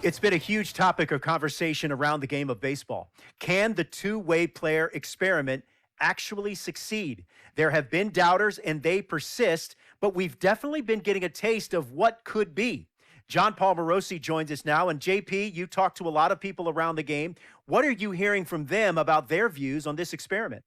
It's been a huge topic of conversation around the game of baseball. Can the two-way player experiment actually succeed? There have been doubters, and they persist, but we've definitely been getting a taste of what could be. John Paul Morosi joins us now, and JP, you talk to a lot of people around the game. What are you hearing from them about their views on this experiment?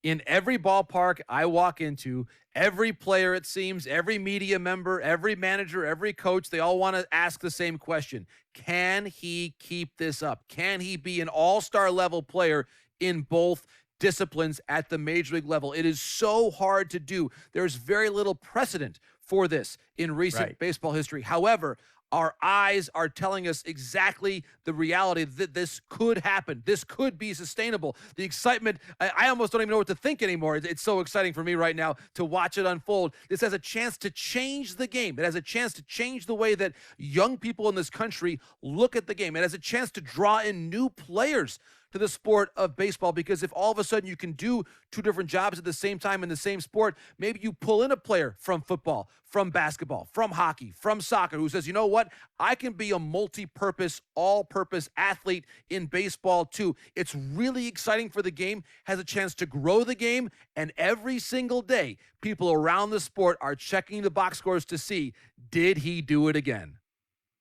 In every ballpark I walk into, every player, it seems, every media member, every manager, every coach, they all want to ask the same question. Can he keep this up? Can he be an all-star level player in both disciplines at the major league level? It is so hard to do. There's very little precedent for this in recent baseball history. However, our eyes are telling us exactly the reality that this could happen. This could be sustainable. The excitement, I almost don't even know what to think anymore. It's so exciting for me right now to watch it unfold. This has a chance to change the game. It has a chance to change the way that young people in this country look at the game. It has a chance to draw in new players to the sport of baseball, because if all of a sudden you can do two different jobs at the same time in the same sport, maybe you pull in a player from football, from basketball, from hockey, from soccer, who says, you know what, I can be a multi-purpose, all-purpose athlete in baseball too. It's really exciting for the game, has a chance to grow the game, and every single day, people around the sport are checking the box scores to see, did he do it again?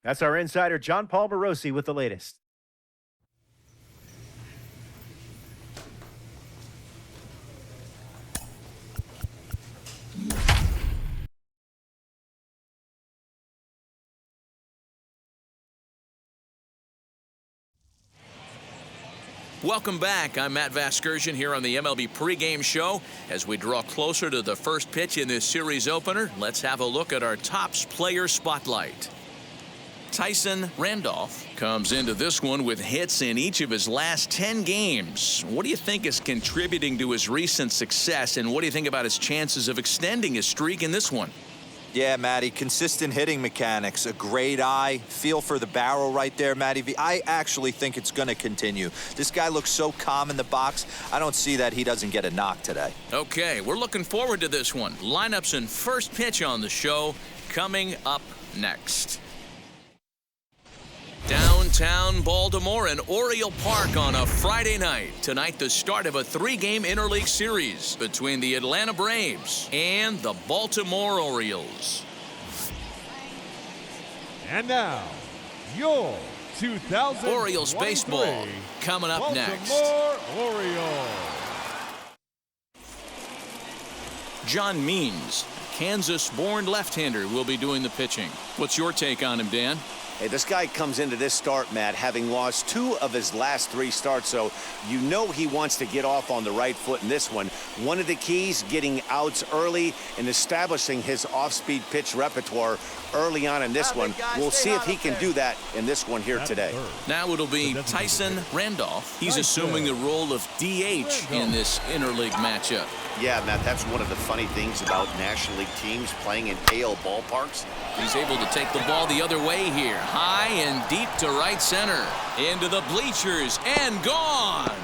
That's our insider, John Paul Morosi, with the latest. Welcome back. I'm Matt Vasgersian here on the MLB pregame show. As we draw closer to the first pitch in this series opener, let's have a look at our Topps player spotlight. Tyson Randolph comes into this one with hits in each of his last 10 games. What do you think is contributing to his recent success, and what do you think about his chances of extending his streak in this one? Yeah, Matty, consistent hitting mechanics, a great eye, feel for the barrel right there, Matty V. I actually think it's going to continue. This guy looks so calm in the box, I don't see that he doesn't get a knock today. Okay, we're looking forward to this one. Lineups and first pitch on the show coming up next. Downtown Baltimore and Oriole Park on a Friday night. Tonight, the start of a three-game interleague series between the Atlanta Braves and the Baltimore Orioles. And now, your 2023 Orioles baseball coming up next. Baltimore Orioles. John Means, Kansas-born left-hander, will be doing the pitching. What's your take on him, Dan? Hey, this guy comes into this start, Matt, having lost 2 of his last 3 starts, so you know he wants to get off on the right foot in this one. One of the keys, getting outs early and establishing his off-speed pitch repertoire early on in this one. We'll see if he can do that in this one here today. Now it'll be Tyson Randolph. He's assuming the role of DH in this interleague matchup. Yeah, Matt, that's one of the funny things about National League teams playing in AL ballparks. He's able to take the ball the other way here. High and deep to right center. Into the bleachers and gone.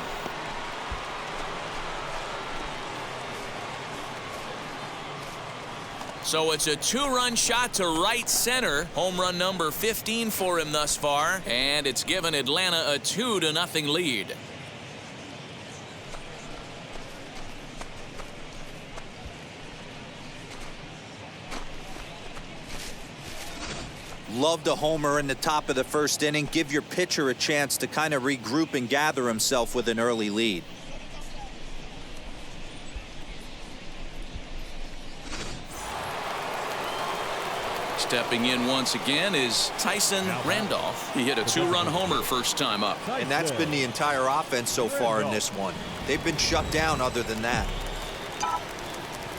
So it's a 2-run shot to right center. Home run number 15 for him thus far. And it's given Atlanta a 2-0 lead. Loved a homer in the top of the first inning. Give your pitcher a chance to kind of regroup and gather himself with an early lead. Stepping in once again is Tyson Randolph. He hit a 2-run homer first time up. And that's been the entire offense so far in this one. They've been shut down other than that.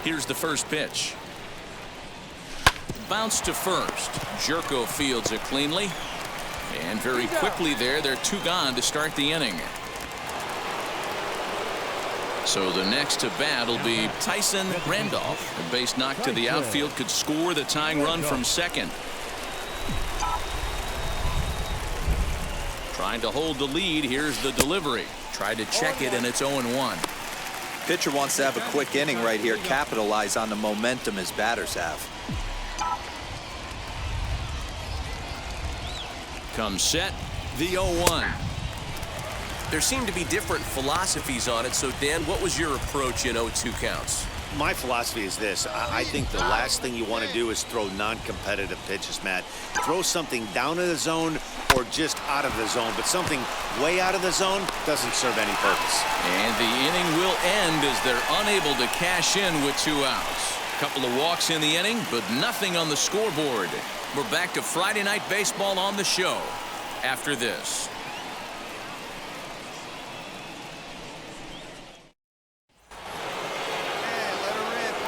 Here's the first pitch. Bounce to first. Jerko fields it cleanly. And very quickly there, they're 2 gone to start the inning. So the next to bat will be Tyson Randolph. A base knock to the outfield could score the tying run from second. Trying to hold the lead. Here's the delivery. Tried to check it, and it's 0-1. Pitcher wants to have a quick inning right here, capitalize on the momentum his batters have. Comes set, the 0-1. There seem to be different philosophies on it. So, Dan, what was your approach in 0-2 counts? My philosophy is this. I think the last thing you want to do is throw non-competitive pitches, Matt. Throw something down in the zone or just out of the zone, but something way out of the zone doesn't serve any purpose. And the inning will end as they're unable to cash in with 2 outs. Couple of walks in the inning, but nothing on the scoreboard. We're back to Friday Night Baseball on the show after this.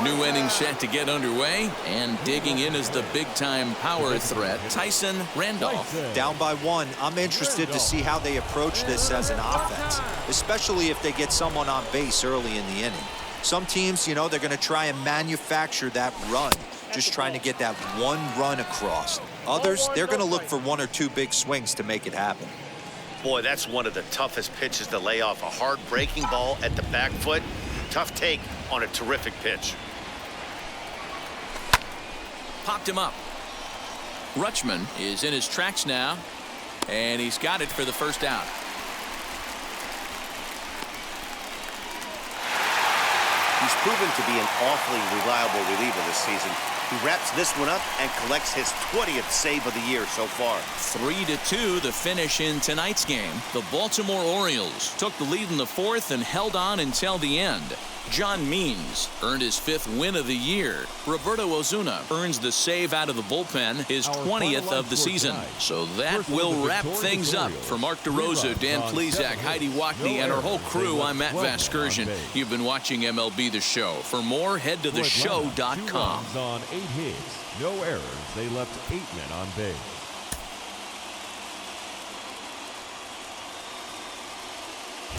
New inning set to get underway, and digging in is the big-time power threat, Tyson Randolph. Down by 1, I'm interested to see how they approach this as an offense, especially if they get someone on base early in the inning. Some teams, you know, they're going to try and manufacture that run, just trying to get that one run across. Others, they're going to look for 1 or 2 big swings to make it happen. Boy, that's one of the toughest pitches to lay off. A hard breaking ball at the back foot. Tough take on a terrific pitch. Popped him up. Rutschman is in his tracks now, and he's got it for the first out. He's proven to be an awfully reliable reliever this season. He wraps this one up and collects his 20th save of the year so far. 3-2 the finish in tonight's game. The Baltimore Orioles took the lead in the 4th and held on until the end. John Means earned his 5th win of the year. Roberto Ozuna earns the save out of the bullpen, his 20th of the season. So that will wrap things up. For Mark DeRosa, Dan Plesac, Heidi Wackney, and our whole crew, I'm Matt Vasgersian. You've been watching MLB The Show. For more, head to theshow.com. On 8 hits, no errors. They left 8 men on base.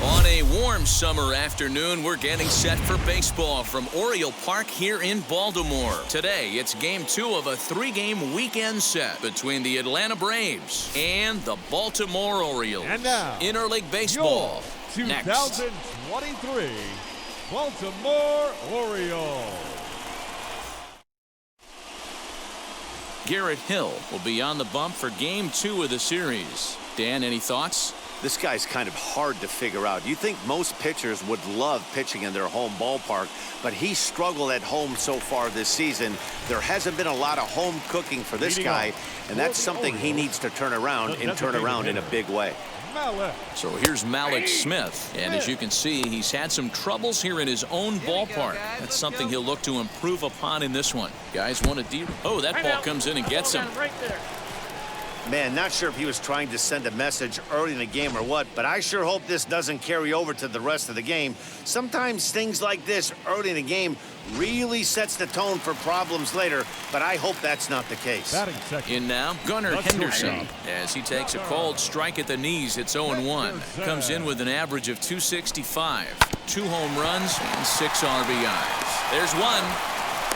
On a warm summer afternoon, we're getting set for baseball from Oriole Park here in Baltimore. Today, it's Game 2 of a 3-game weekend set between the Atlanta Braves and the Baltimore Orioles. And now, Interleague Baseball. Your 2023 Baltimore Orioles. Garrett Hill will be on the bump for Game 2 of the series. Dan, any thoughts? This guy's kind of hard to figure out. You think most pitchers would love pitching in their home ballpark, but he struggled at home so far this season. There hasn't been a lot of home cooking for this guy, and that's something he needs to turn around and turn around in a big way. So here's Malik Smith, and as you can see, he's had some troubles here in his own ballpark. That's something he'll look to improve upon in this one. Guys want to oh, that ball comes in and gets him. Man, not sure if he was trying to send a message early in the game or what, but I sure hope this doesn't carry over to the rest of the game. Sometimes things like this early in the game really sets the tone for problems later, but I hope that's not the case. In now, Gunnar Henderson, as he takes a cold strike at the knees. It's 0-1. Comes in with an average of .265, 2 home runs and 6 RBIs. There's one.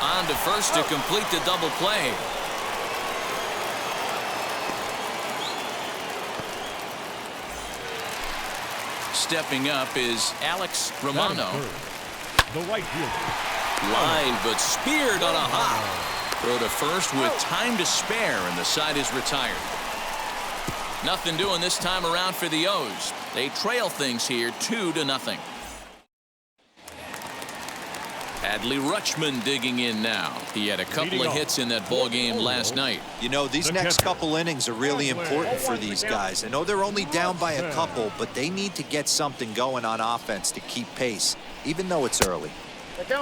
On to first to complete the double play. Stepping up is Alex Romano. The right fielder. Line, but speared on a hop. Throw to first with time to spare, and the side is retired. Nothing doing this time around for the O's. They trail things here 2-0. Adley Rutschman digging in now. He had a couple of hits in that ball game last night. You know, these next couple innings are really important for these guys. I know they're only down by a couple, but they need to get something going on offense to keep pace, even though it's early.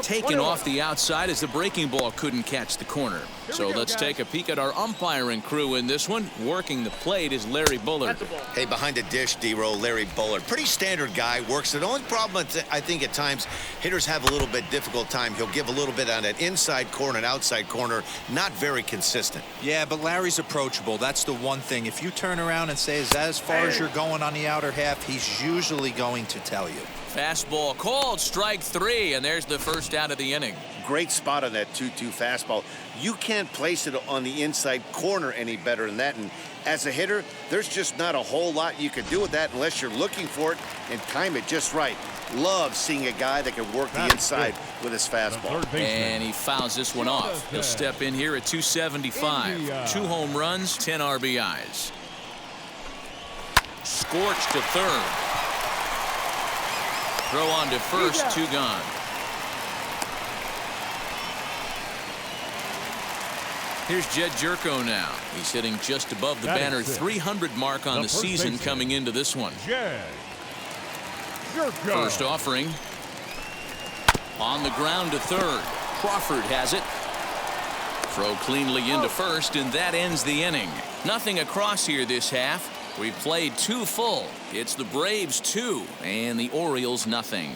Taken off the outside as the breaking ball couldn't catch the corner. So let's take a peek at our umpiring crew in this one. Working the plate is Larry Bullard. Hey, behind the dish, D-Row, Larry Bullard. Pretty standard guy, works it. The only problem, I think, at times, hitters have a little bit difficult time. He'll give a little bit on that inside corner and outside corner. Not very consistent. Yeah, but Larry's approachable. That's the one thing. If you turn around and say, is that as far as you're going on the outer half, he's usually going to tell you. Fastball called, strike 3, and there's the first out of the inning. Great spot on that 2-2 fastball. You can't place it on the inside corner any better than that. And as a hitter, there's just not a whole lot you can do with that unless you're looking for it and time it just right. Love seeing a guy that can work the inside with his fastball. And he fouls this one off. He'll step in here at .275. 2 home runs, 10 RBIs. Scorched to third. Throw on to first, 2 gone. Here's Jed Jerko now. He's hitting just above the banner 300 mark on the season coming into this one. First offering. On the ground to third. Crawford has it. Throw cleanly into first, and that ends the inning. Nothing across here this half. We played 2 full. It's the Braves 2 and the Orioles nothing.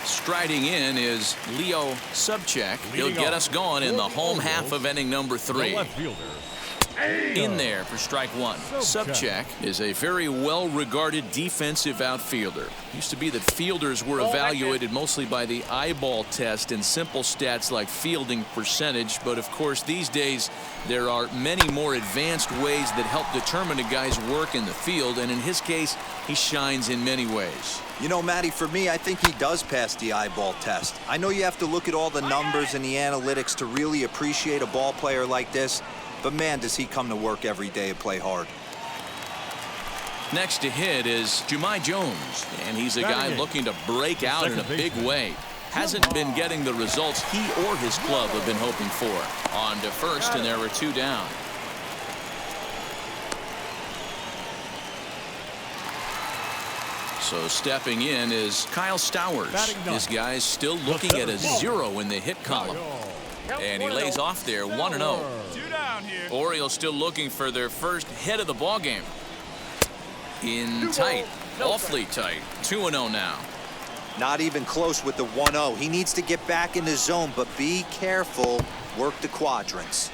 Striding in is Leo Subcheck. He'll get us going in the home half of inning number 3. In there for strike 1. Subcheck is a very well-regarded defensive outfielder. Used to be that fielders were evaluated mostly by the eyeball test and simple stats like fielding percentage, but of course these days there are many more advanced ways that help determine a guy's work in the field, and in his case he shines in many ways. You know, Matty, for me, I think he does pass the eyeball test. I know you have to look at all the numbers and the analytics to really appreciate a ball player like this, but man, does he come to work every day and play hard. Next to hit is Jumai Jones, and he's a guy looking to break out in a big way. Hasn't been getting the results he or his club have been hoping for. On to first, and there were 2 down. So stepping in is Kyle Stowers. This guy's still looking at a 0 in the hit column. And he lays off there 1-0. Orioles still looking for their first hit of the ball game. In tight, awfully tight. 2-0 now. Not even close with the 1-0. He needs to get back in the zone, but be careful. Work the quadrants.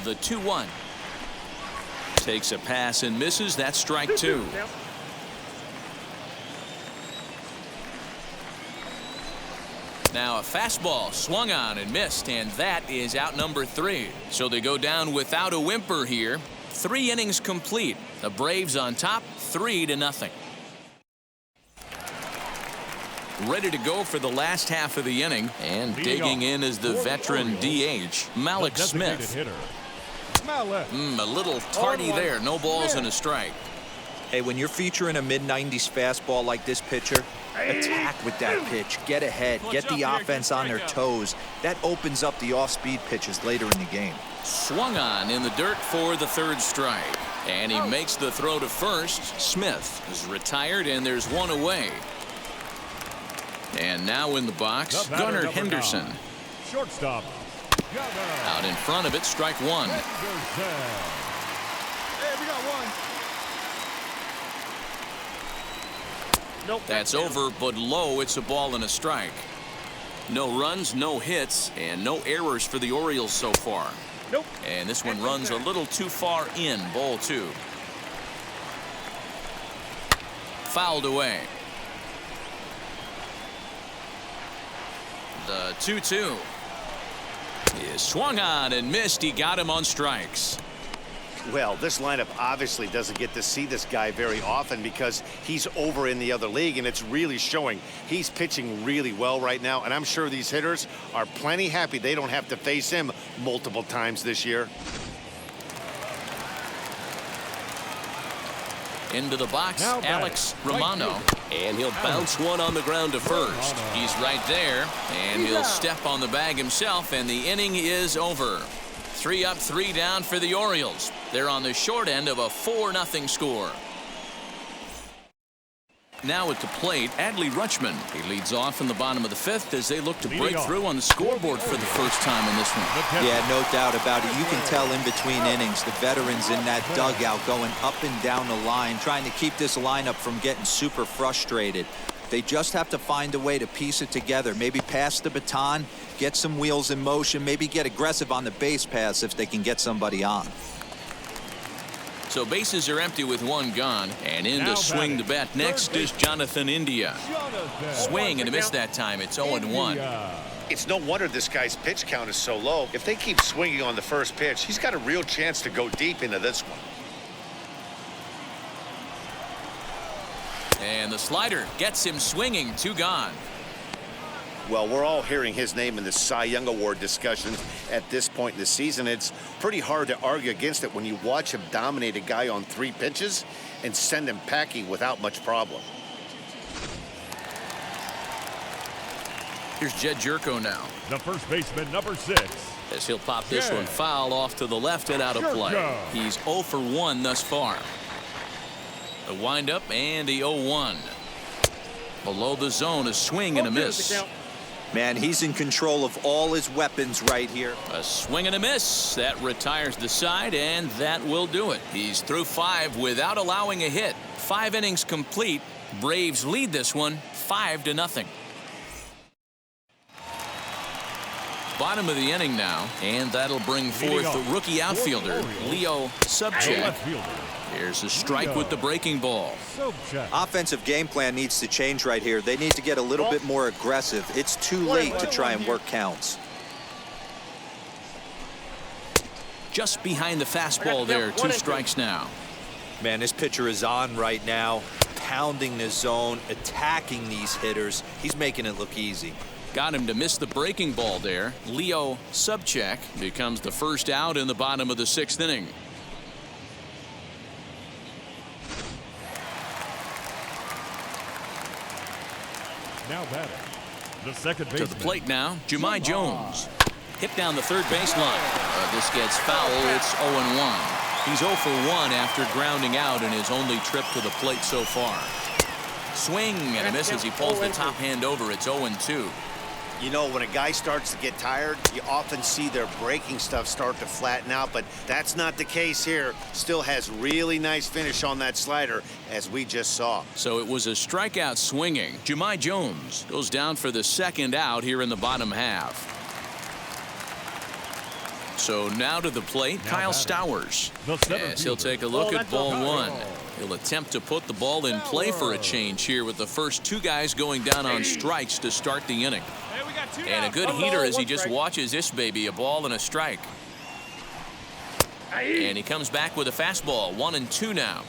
The 2-1. Takes a pass and misses. That's strike 2. Now a fastball swung on and missed, and that is out number 3. So they go down without a whimper here. 3 innings complete. The Braves on top, 3-0. Ready to go for the last half of the inning, and digging in is the veteran DH, Malik Smith. A little tardy there. No balls and a strike. Hey, when you're featuring a mid-90s fastball like this pitcher, attack with that pitch. Get ahead. Get the offense on their toes. That opens up the off-speed pitches later in the game. Swung on in the dirt for the 3rd strike. And he makes the throw to first. Smith is retired, and there's 1 away. And now in the box, Gunnar Henderson. Shortstop. Out in front of it, strike 1. Hey, we got 1. Nope. That's over, but low. It's a ball and a strike. No runs, no hits, and no errors for the Orioles so far. Nope. And this one runs a little too far in. Ball 2. Fouled away. The 2-2 is swung on and missed. He got him on strikes. Well, this lineup obviously doesn't get to see this guy very often because he's over in the other league, and it's really showing. He's pitching really well right now, and I'm sure these hitters are plenty happy they don't have to face him multiple times this year. Into the box, Now Alex Romano. And he'll bounce one on the ground to first. He's right there, and he'll step on the bag himself, and the inning is over. 3 up, 3 down for the Orioles. They're on the short end of a 4-0 score. Now at the plate, Adley Rutschman. He leads off in the bottom of the 5th as they look to break through on the scoreboard for the first time in this one. Yeah, no doubt about it. You can tell in between innings, the veterans in that dugout going up and down the line, trying to keep this lineup from getting super frustrated. They just have to find a way to piece it together. Maybe pass the baton, get some wheels in motion, maybe get aggressive on the base paths if they can get somebody on. So bases are empty with 1 gone, and in to swing the bat next is Jonathan India. Swing and a miss that time. It's 0-1. It's no wonder this guy's pitch count is so low. If they keep swinging on the first pitch, he's got a real chance to go deep into this one. And the slider gets him swinging. 2 gone. Well, we're all hearing his name in the Cy Young Award discussions at this point in the season. It's pretty hard to argue against it when you watch him dominate a guy on 3 pitches and send him packing without much problem. Here's Jed Jerko now. The first baseman, number 6. As he'll pop this one foul off to the left and out of play. He's 0 for 1 thus far. The windup and the 0-1. Below the zone, a swing and a miss. Man, he's in control of all his weapons right here. A swing and a miss. That retires the side, and that will do it. He's through 5 without allowing a hit. 5 innings complete. Braves lead this one 5-0. Bottom of the inning now, and that'll bring forth the rookie outfielder, Leo Subchak. Here's a strike with the breaking ball. Offensive game plan needs to change right here. They need to get a little bit more aggressive. It's too late to try and work counts. Just behind the fastball there, 2 strikes now. Man, this pitcher is on right now, pounding the zone, attacking these hitters. He's making it look easy. Got him to miss the breaking ball there. Leo Subchak becomes the first out in the bottom of the 6th inning. Now batting, the second baseman. To the plate now, Jahmai Jones. Hit down the third baseline. This gets foul. It's 0-1. He's 0 for 1 after grounding out in his only trip to the plate so far. Swing and a miss as he pulls the top hand over. It's 0-2. You know, when a guy starts to get tired, you often see their breaking stuff start to flatten out, but that's not the case here. Still has really nice finish on that slider, as we just saw. So it was a strikeout swinging. Jahmai Jones goes down for the 2nd out here in the bottom half. So now to the plate, Kyle Stowers. Yes, he'll take a look at ball 1. He'll attempt to put the ball in play for a change here with the first 2 guys going down on strikes to start the inning. And a good heater as he just watches this baby, a ball and a strike. And he comes back with a fastball, 1-2 now.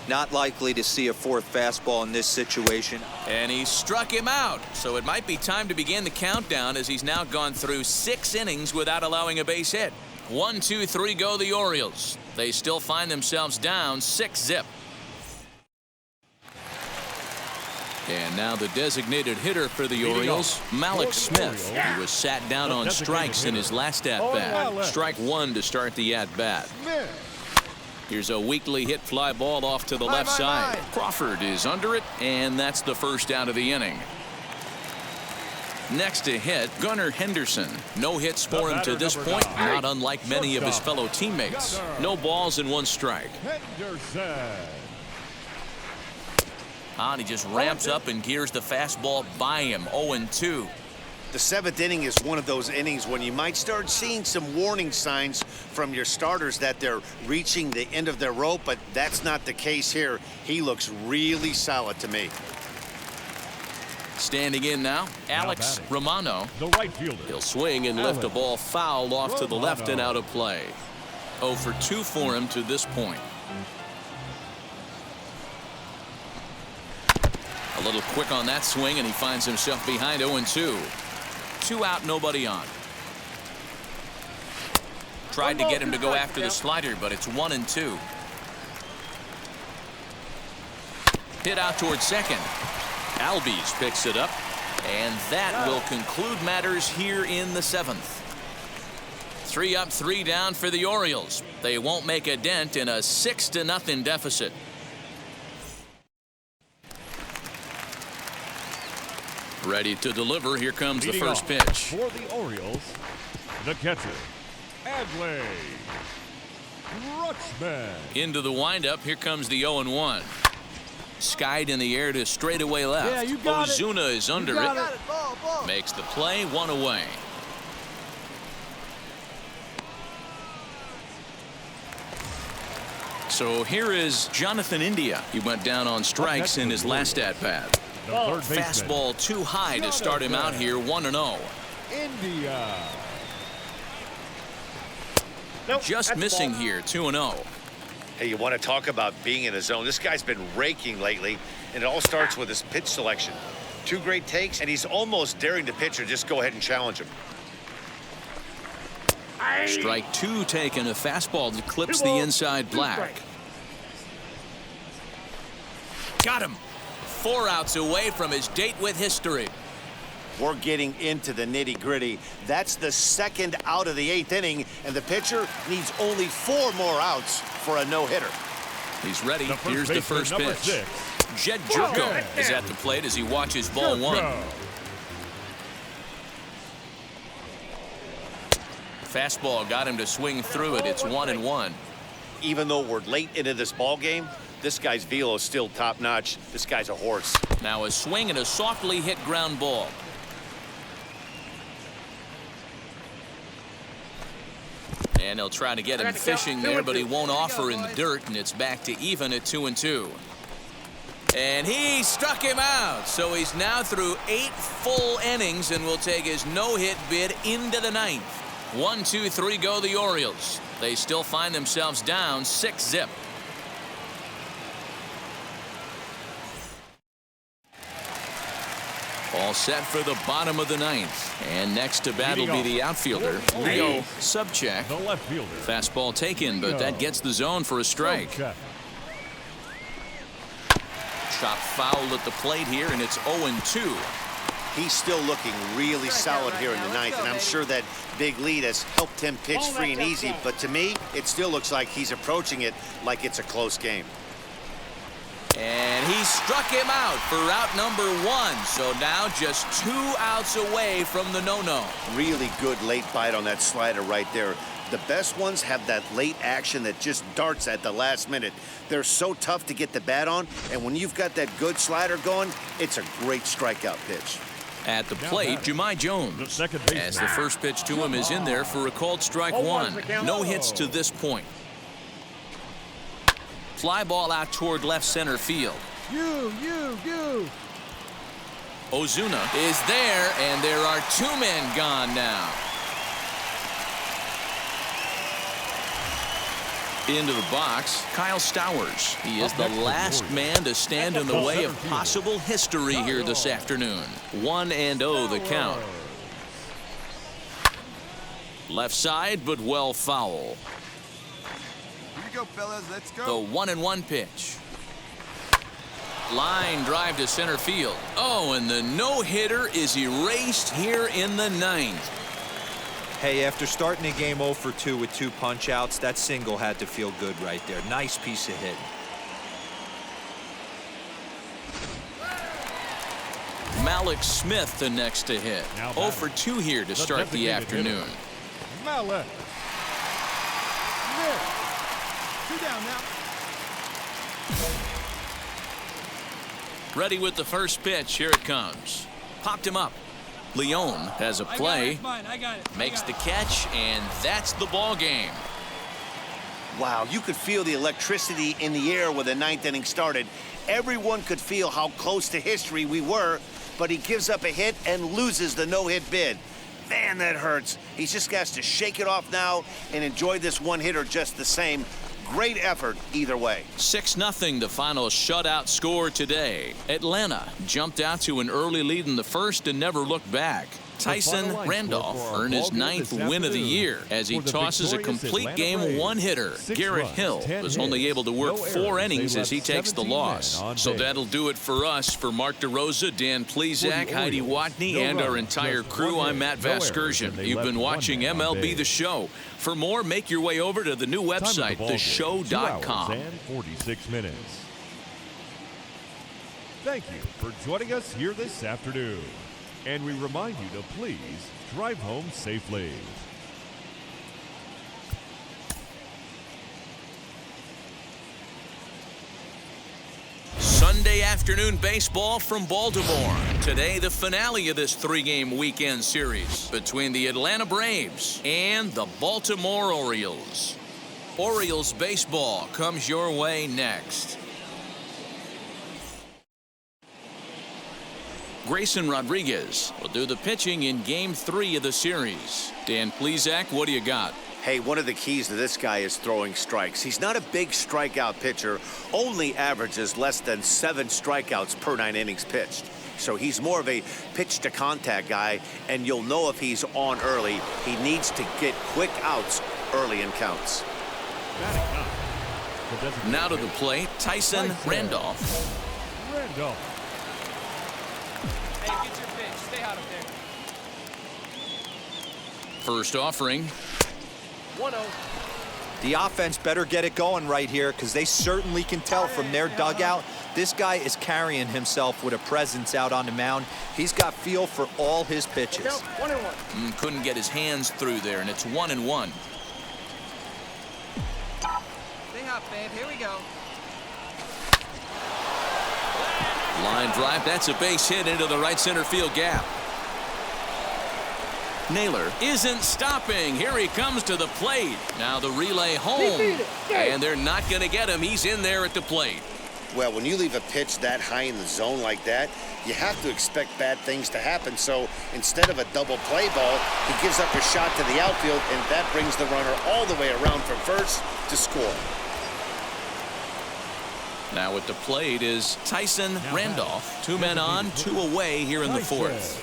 Not likely to see a 4th fastball in this situation. And he struck him out. So it might be time to begin the countdown as he's now gone through 6 innings without allowing a base hit. 1, 2, 3 go the Orioles. They still find themselves down 6-0. And now the designated hitter for the Orioles, Malik Smith, who was sat down on strikes in his last at-bat. Strike 1 to start the at-bat. Here's a weakly hit fly ball off to the left side. Crawford is under it, and that's the first out of the inning. Next to hit, Gunnar Henderson. No hits for him to this point, not unlike many of his fellow teammates. No balls and 1 strike. And he just ramps up and gears the fastball by him. 0-2. The 7th inning is one of those innings when you might start seeing some warning signs from your starters that they're reaching the end of their rope, but that's not the case here. He looks really solid to me. Standing in now, Alex Romano. The right fielder. He'll swing and lift a ball foul off to the left and out of play. 0 for 2 for him to this point. A little quick on that swing, and he finds himself behind 0-2. 2 out, nobody on. Tried to get him to go after the slider, but it's 1-2. Hit out towards second. Albies picks it up, and that will conclude matters here in the 7th. 3 up, 3 down for the Orioles. They won't make a dent in a 6-0 deficit. Ready to deliver. Here comes the first pitch. For the Orioles, the catcher, Adley Rutschman. Into the windup. Here comes the 0-1. Skied in the air to straightaway left. Yeah, you got Ozuna is under it. Makes the play, 1 away. So here is Jonathan India. He went down on strikes in his last at-bat. Fastball too high to start him out here, 1-0. India. Just missing here, 2-0. Hey, you want to talk about being in a zone? This guy's been raking lately, and it all starts with his pitch selection. Two great takes, and he's almost daring the pitcher just go ahead and challenge him. Strike two taken, a fastball that clips the inside black. Got him. 4 outs away from his date with history. We're getting into the nitty-gritty. That's the second out of the 8th inning, and the pitcher needs only 4 more outs for a no-hitter. He's ready. Here's the first pitch. Jed Jerko is at the plate as he watches ball 1. Fastball got him to swing through it. It's 1-1. Even though we're late into this ball game, this guy's velo is still top-notch. This guy's a horse. Now a swing and a softly hit ground ball. And he'll try to get him fishing there, but he won't offer in the dirt, and it's back to even at 2-2. And he struck him out, so he's now through 8 full innings and will take his no-hit bid into the 9th. 1-2-3 go the Orioles. They still find themselves down 6-0. All set for the bottom of the 9th. And next to bat will be the outfielder, Leo Subcheck. The left fielder. Fastball taken, but that gets the zone for a strike. Chop foul at the plate here, and it's 0-2. He's still looking really solid here in the 9th, and I'm sure that big lead has helped him pitch free and easy. But to me, it still looks like he's approaching it like it's a close game. And he struck him out for out number 1. So now just 2 outs away from the no-no. Really good late bite on that slider right there. The best ones have that late action that just darts at the last minute. They're so tough to get the bat on, and when you've got that good slider going, it's a great strikeout pitch. At the plate, Jahmai Jones, as the first pitch to him is in there for a called strike 1. No hits to this point. Fly ball out toward left center field. Ozuna is there, and there are 2 men gone now. Into the box, Kyle Stowers. He is the last man to stand in the way of possible history here this afternoon. 1-0 the count. Left side, but well foul. Here we go, fellas. Let's go. The 1-1 pitch. Line drive to center field. Oh, and the no-hitter is erased here in the 9th. Hey, after starting the game 0 for 2 with 2 punch-outs, that single had to feel good right there. Nice piece of hitting. Malik Smith the next to hit. 0 for 2 here to start the afternoon. Malik. 2 down now. Ready with the first pitch. Here it comes. Popped him up. Leon has a play, makes the catch, and that's the ball game. Wow, you could feel the electricity in the air when the 9th inning started. Everyone could feel how close to history we were, but he gives up a hit and loses the no-hit bid. Man, that hurts. He's just got to shake it off now and enjoy this one-hitter just the same. Great effort either way. 6-0 the final shutout score today. Atlanta jumped out to an early lead in the first and never looked back. Tyson Randolph earned his 9th win of the year as he tosses a complete game one-hitter. Garrett Hill was only able to work 4 innings as he takes the loss. So that'll do it for us. For Mark DeRosa, Dan Plesac, Heidi Watney, and our entire crew, I'm Matt Vasgersian. You've been watching MLB The Show. For more, make your way over to the new website, theshow.com. 46 minutes. Thank you for joining us here this afternoon. And we remind you to please drive home safely. Sunday afternoon baseball from Baltimore. Today, the finale of this 3-game weekend series between the Atlanta Braves and the Baltimore Orioles. Orioles baseball comes your way next. Grayson Rodriguez will do the pitching in Game 3 of the series. Dan Plesac, what do you got? Hey, one of the keys to this guy is throwing strikes. He's not a big strikeout pitcher, only averages less than 7 strikeouts per 9 innings pitched. So he's more of a pitch-to-contact guy, and you'll know if he's on early. He needs to get quick outs early in counts. Now to the plate, Tyson Randolph. Hey, get your pitch. Stay out of there. First offering. 1-0. The offense better get it going right here because they certainly can tell from their dugout. This guy is carrying himself with a presence out on the mound. He's got feel for all his pitches. 1-1. Couldn't get his hands through there, and it's 1-1. Stay hot, babe. Here we go. Line drive, that's a base hit into the right center field gap. Naylor isn't stopping. Here he comes to the plate. Now the relay home. And they're not going to get him. He's in there at the plate. Well, when you leave a pitch that high in the zone like that, you have to expect bad things to happen. So instead of a double play ball, he gives up a shot to the outfield, and that brings the runner all the way around from first to score. Now at the plate is Tyson Randolph. 2 men on, 2 away here in the fourth.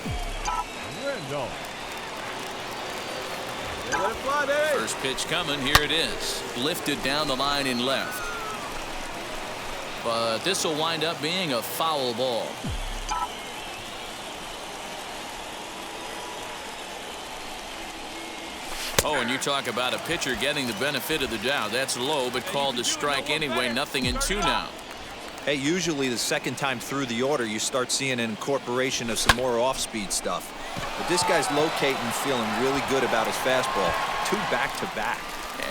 First pitch coming. Here it is. Lifted down the line in left. But this will wind up being a foul ball. Oh, and you talk about a pitcher getting the benefit of the doubt. That's low, but called a strike anyway. 0-2 now. Hey, usually the second time through the order, you start seeing an incorporation of some more off-speed stuff. But this guy's locating, feeling really good about his fastball. 2 back-to-back.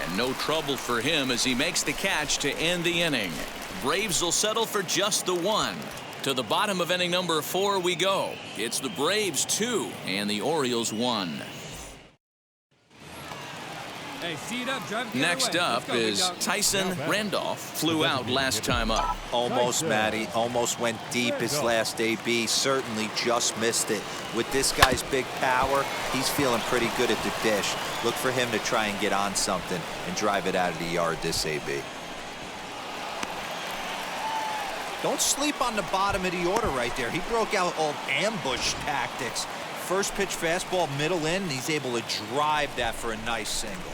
And no trouble for him as he makes the catch to end the inning. Braves will settle for just the 1. To the bottom of inning number 4 we go. It's the Braves 2 and the Orioles 1. Hey, seat up, drive. Next up is Tyson Randolph. Flew out last time up. Almost, Matty. Almost went deep his last AB. Certainly just missed it. With this guy's big power, he's feeling pretty good at the dish. Look for him to try and get on something and drive it out of the yard this AB. Don't sleep on the bottom of the order right there. He broke out old ambush tactics. First pitch fastball middle in, and he's able to drive that for a nice single.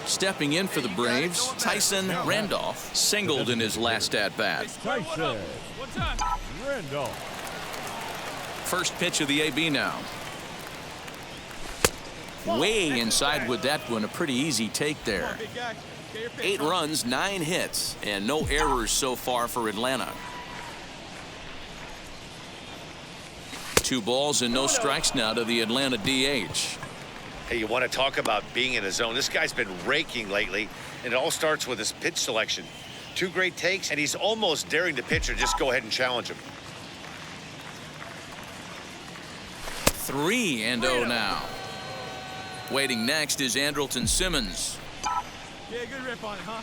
Stepping in for the Braves, Tyson Randolph singled in his last at-bat. Tyson Randolph. First pitch of the AB now. Way inside with that one, a pretty easy take there. 8 runs, 9 hits, and no errors so far for Atlanta. 2 balls and no strikes now to the Atlanta DH. Hey, you want to talk about being in a zone. This guy's been raking lately, and it all starts with his pitch selection. 2 great takes, and he's almost daring the pitcher just go ahead and challenge him. 3-0 now. Waiting next is Andrelton Simmons. Yeah, good rip on it, huh?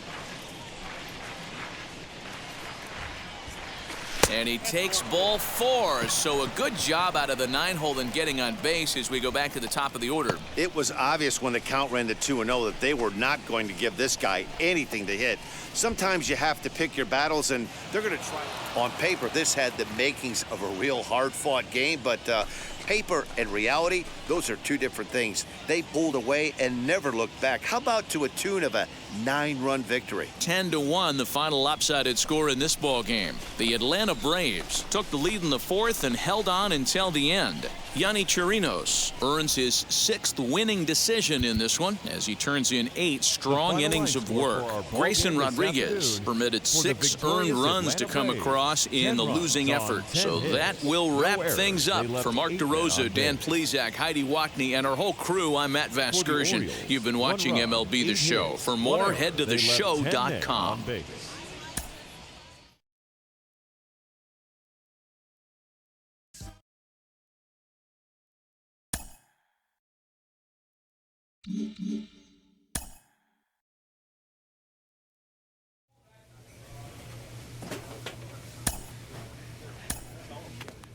And he takes ball 4, so a good job out of the 9-hole in getting on base as we go back to the top of the order. It was obvious when the count ran to 2-0 that they were not going to give this guy anything to hit. Sometimes you have to pick your battles, and they're going to try. On paper, this had the makings of a real hard-fought game, but paper and reality, those are 2 different things. They pulled away and never looked back. How about to a tune of a 9-run victory? 10-1, the final lopsided score in this ball game. The Atlanta Braves took the lead in the 4th and held on until the end. Yonny Chirinos earns his 6th winning decision in this one as he turns in 8 strong innings of work. Grayson Rodriguez permitted 6 earned runs to come across in the losing effort. So that will wrap things up. For Mark DeRosa, Dan Plezak, Heidi Watney, and our whole crew, I'm Matt Vasgersian. You've been watching MLB The Show. For more, head to theshow.com.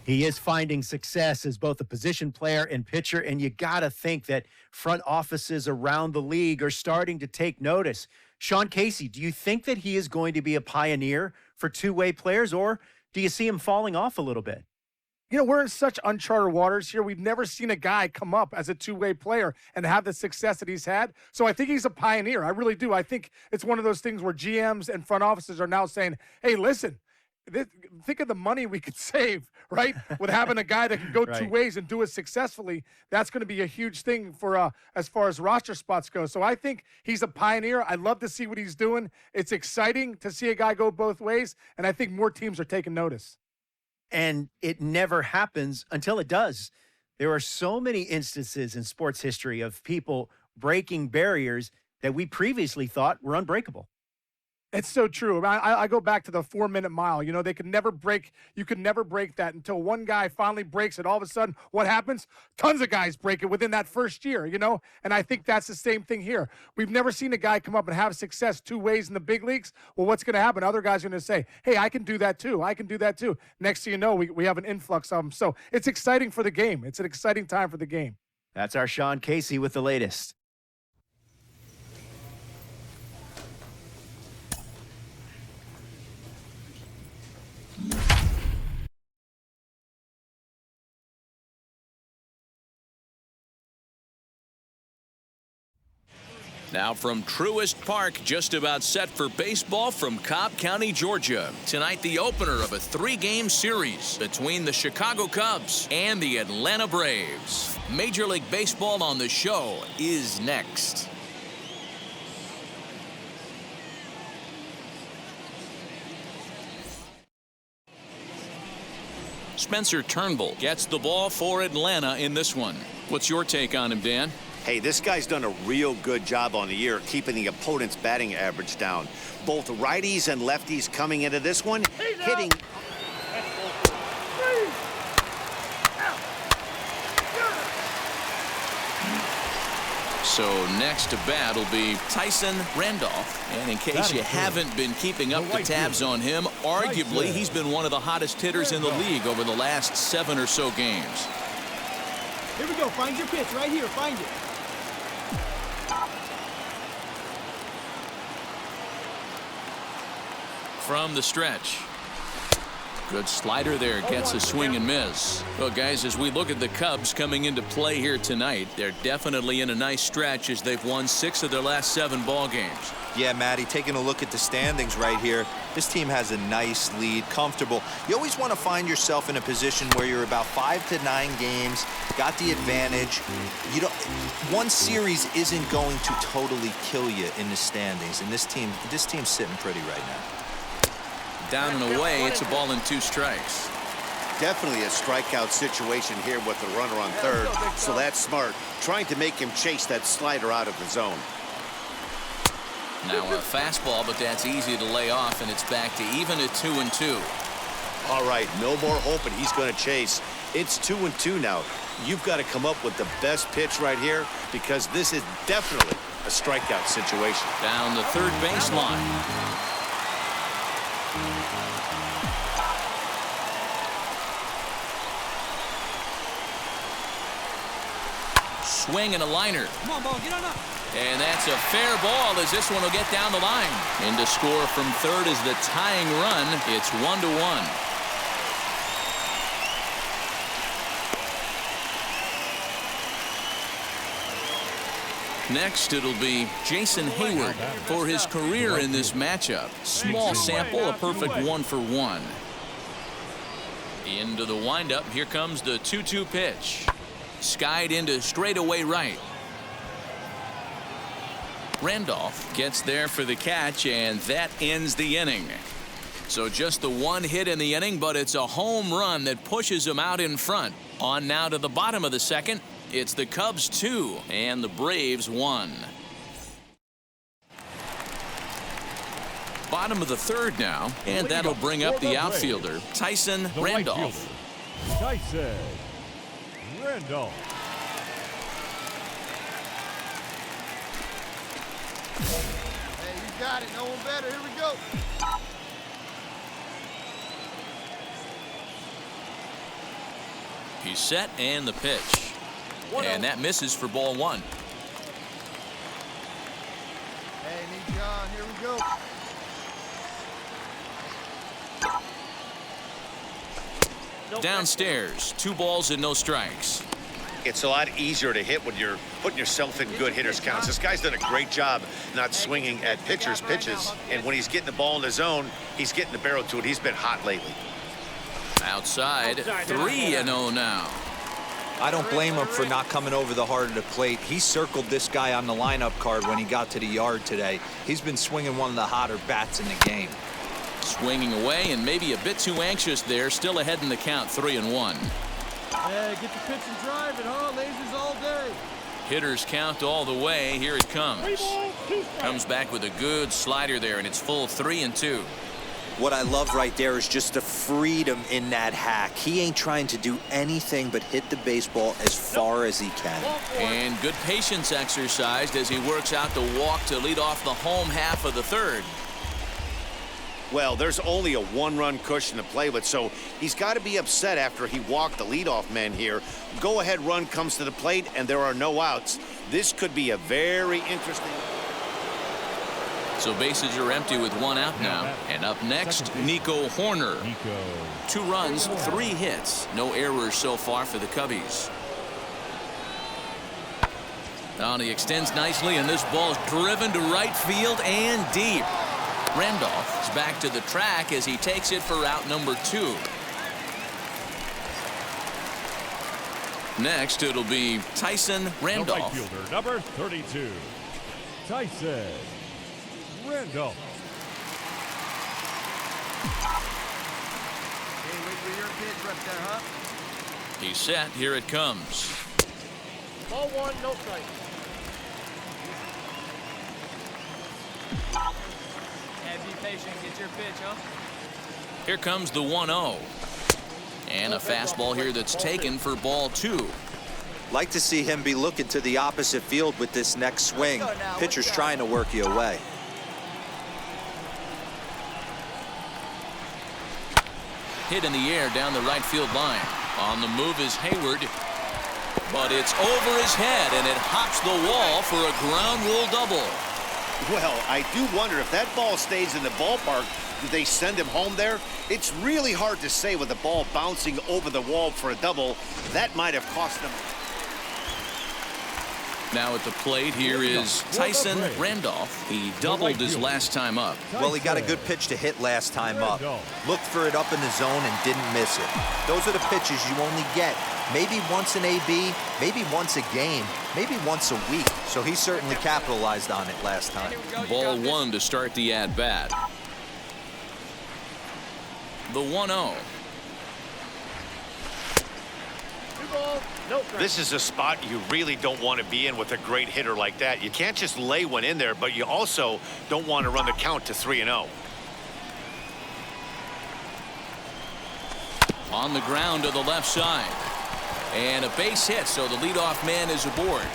He is finding success as both a position player and pitcher, and you got to think that front offices around the league are starting to take notice. Sean Casey, do you think that he is going to be a pioneer for 2-way players, or do you see him falling off a little bit? You know, we're in such uncharted waters here. We've never seen a guy come up as a two-way player and have the success that he's had. So I think he's a pioneer. I really do. I think it's one of those things where GMs and front offices are now saying, hey, listen, think of the money we could save, right? With having a guy that can go two ways and do it successfully. That's going to be a huge thing for as far as roster spots go. So I think he's a pioneer. I love to see what he's doing. It's exciting to see a guy go both ways, and I think more teams are taking notice. And it never happens until it does. There are so many instances in sports history of people breaking barriers that we previously thought were unbreakable. It's so true. I go back to the 4-minute mile. You know, they could never break. You could never break that until one guy finally breaks it. All of a sudden, what happens? Tons of guys break it within that first year, you know? And I think that's the same thing here. We've never seen a guy come up and have success two ways in the big leagues. Well, what's going to happen? Other guys are going to say, hey, I can do that too. I can do that too. Next thing you know, we have an influx of them. So it's exciting for the game. It's an exciting time for the game. That's our Sean Casey with the latest. Now from Truist Park, just about set for baseball from Cobb County, Georgia. Tonight, the opener of a 3-game series between the Chicago Cubs and the Atlanta Braves. Major League Baseball on the Show is next. Spencer Turnbull gets the ball for Atlanta in this one. What's your take on him, Dan? Hey, this guy's done a real good job on the year keeping the opponent's batting average down. Both righties and lefties coming into this one, hitting. So next to bat will be Tyson Randolph. And in case you haven't been keeping up the tabs on him, arguably he's been one of the hottest hitters in the league over the last 7 or so games. Here we go. Find your pitch right here. Find it. From the stretch. Good slider there, gets a swing and miss. Well, guys, as we look at the Cubs coming into play here tonight, they're definitely in a nice stretch as they've won 6 of their last 7 ball games. Yeah, Matty, taking a look at the standings right here, this team has a nice lead, comfortable. You always want to find yourself in a position where you're about 5 to 9 games, got the advantage. You don't, one series isn't going to totally kill you in the standings, and this team's sitting pretty right now. Down and away, it's a ball and 2 strikes. Definitely a strikeout situation here with the runner on third, so that's smart. Trying to make him chase that slider out of the zone. Now a fastball, but that's easy to lay off, and it's back to even at 2-2. All right, no more hoping he's going to chase. It's 2-2 now. You've got to come up with the best pitch right here because this is definitely a strikeout situation. Down the third baseline. Swing and a liner. Come on, ball, get on up. And that's a fair ball as this one will get down the line. And to score from third is the tying run. It's 1-1. Next, it'll be Jason Hayward for his career in this matchup. Small sample, a perfect 1-for-1. Into the windup. Here comes the 2-2 pitch. Skied into straightaway right. Randolph gets there for the catch, and that ends the inning. So just the 1 hit in the inning, but it's a home run that pushes him out in front. On now to the bottom of the second. It's the Cubs 2 and the Braves 1. Bottom of the third now, and that'll bring up the outfielder, Tyson Randolph. Tyson Randolph. Hey, you got it. No one better. Here we go. He's set, and the pitch. And that misses for ball 1. Hey, me, John. Here we go. Downstairs, 2 balls and no strikes. It's a lot easier to hit when you're putting yourself in good hitters counts. This guy's done a great job not swinging at pitchers' pitches. And when he's getting the ball in the zone, he's getting the barrel to it. He's been hot lately. Outside, 3-0 now. I don't blame him for not coming over the heart of the plate. He circled this guy on the lineup card when he got to the yard today. He's been swinging one of the hotter bats in the game. Swinging away and maybe a bit too anxious there. Still ahead in the count, 3-1. Hey, get the pitch and drive it, huh? Lasers all day. Hitters count all the way. Here it comes. Comes back with a good slider there, and it's full 3-2. What I love right there is just the freedom in that hack. He ain't trying to do anything but hit the baseball as far as he can. And good patience exercised as he works out the walk to lead off the home half of the third. Well, there's only a 1-run cushion to play with, so he's got to be upset after he walked the leadoff man here. Go-ahead run comes to the plate, and there are no outs. This could be a very interesting. So bases are empty with 1 out now. And up next, Nico Horner. 2 runs, 3 hits. No errors so far for the Cubbies. Now he extends nicely, and this ball is driven to right field and deep. Randolph is back to the track as he takes it for out number 2. Next, it'll be Tyson Randolph. The right fielder, number 32, Tyson Randolph. Hey, wait for your pitch right there, huh? He's set. Here it comes. Ball 1, no strike. Be patient, get your pitch, huh? Here comes the 1-0. And a fastball here that's taken for ball 2. Like to see him be looking to the opposite field with this next swing. Pitcher's trying to work you away. Hit in the air down the right field line. On the move is Hayward. But it's over his head, and it hops the wall for a ground rule double. Well, I do wonder if that ball stays in the ballpark, do they send him home there? It's really hard to say with the ball bouncing over the wall for a double. That might have cost him. Now at the plate here is Tyson Randolph. He doubled his last time up. Well, he got a good pitch to hit last time up. Looked for it up in the zone and didn't miss it. Those are the pitches you only get maybe once an AB, maybe once a game, maybe once a week. So he certainly capitalized on it last time. Ball 1 to start the at-bat. The 1-0. This is a spot you really don't want to be in with a great hitter like that. You can't just lay one in there, but you also don't want to run the count to 3-0. On the ground to the left side. And a base hit, so the leadoff man is aboard.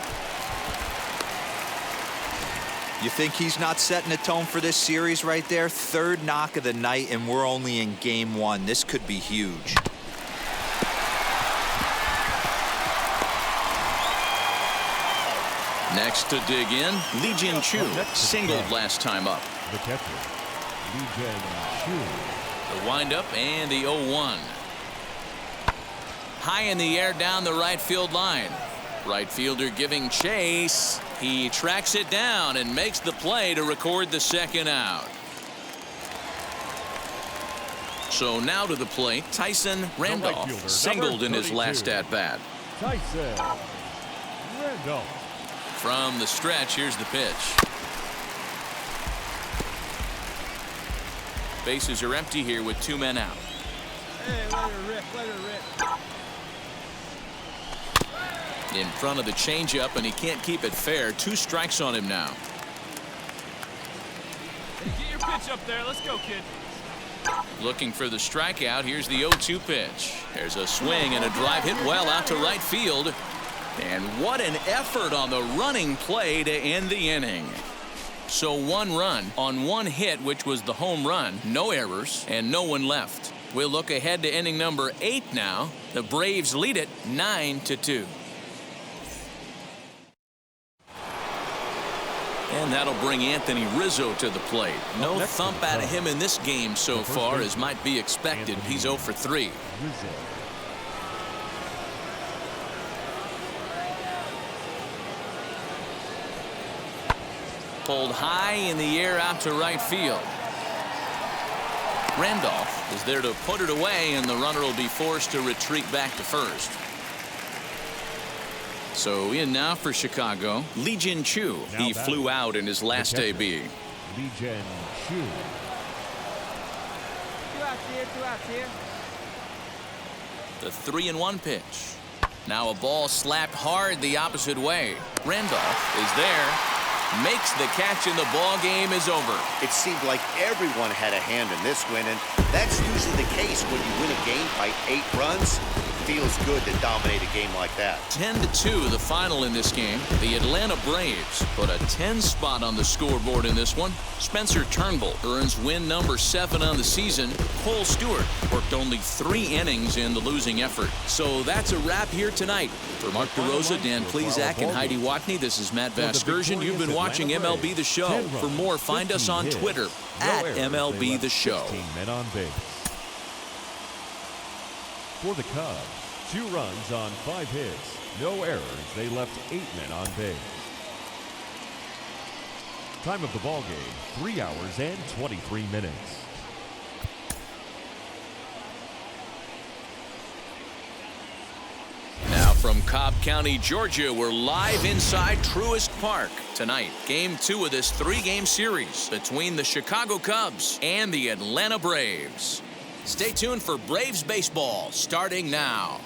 You think he's not setting the tone for this series right there? 3rd knock of the night, and we're only in game 1. This could be huge. Next to dig in, Lee Jin Chu singled last time up. The catcher, Lee Jin Chu. The windup and the 0-1. High in the air down the right field line. Right fielder giving chase. He tracks it down and makes the play to record the 2nd out. So now to the plate, Tyson Randolph Right singled in his last at-bat. Tyson Randolph. From the stretch, here's the pitch. Bases are empty here with 2 men out. Hey, let her rip, let her rip. In front of the changeup, and he can't keep it fair. 2 strikes on him now. Hey, get your pitch up there. Let's go, kid. Looking for the strikeout. Here's the 0-2 pitch. There's a swing and a drive hit well out to right field. And what an effort on the running play to end the inning. So 1 run on 1 hit, which was the home run. No errors and no one left. We'll look ahead to inning number 8 now. The Braves lead it 9-2. And that'll bring Anthony Rizzo to the plate. No thump out of him in this game so far as might be expected. He's 0 for 3. pulled high in the air out to right field. Randolph is there to put it away, and the runner will be forced to retreat back to first. So in now for Chicago, Lee Jin Chu. He flew out in his last AB. Lee Jin Chu. 2 outs here, 2 outs here. The 3-1 pitch. Now a ball slapped hard the opposite way. Randolph is there, makes the catch, and the ball game is over. It seemed like everyone had a hand in this win, and that's usually the case when you win a game by 8 runs. Feels good to dominate a game like that. 10-2 the final in this game. The Atlanta Braves put a 10 spot on the scoreboard in this one. Spencer Turnbull earns win number 7 on the season. Cole Stewart worked only 3 innings in the losing effort. So that's a wrap here tonight. For Mark DeRosa, Dan Plezak, and Heidi Watney, this is Matt Vasgersian. You've been watching MLB The Show. For more, find us on Twitter at MLB The Show. 16 men on base. For the Cubs, 2 runs on 5 hits, no errors. They left 8 men on base. Time of the ball game, 3 hours and 23 minutes. Now from Cobb County, Georgia, we're live inside Truist Park. Tonight, Game 2 of this 3-game series between the Chicago Cubs and the Atlanta Braves. Stay tuned for Braves baseball starting now.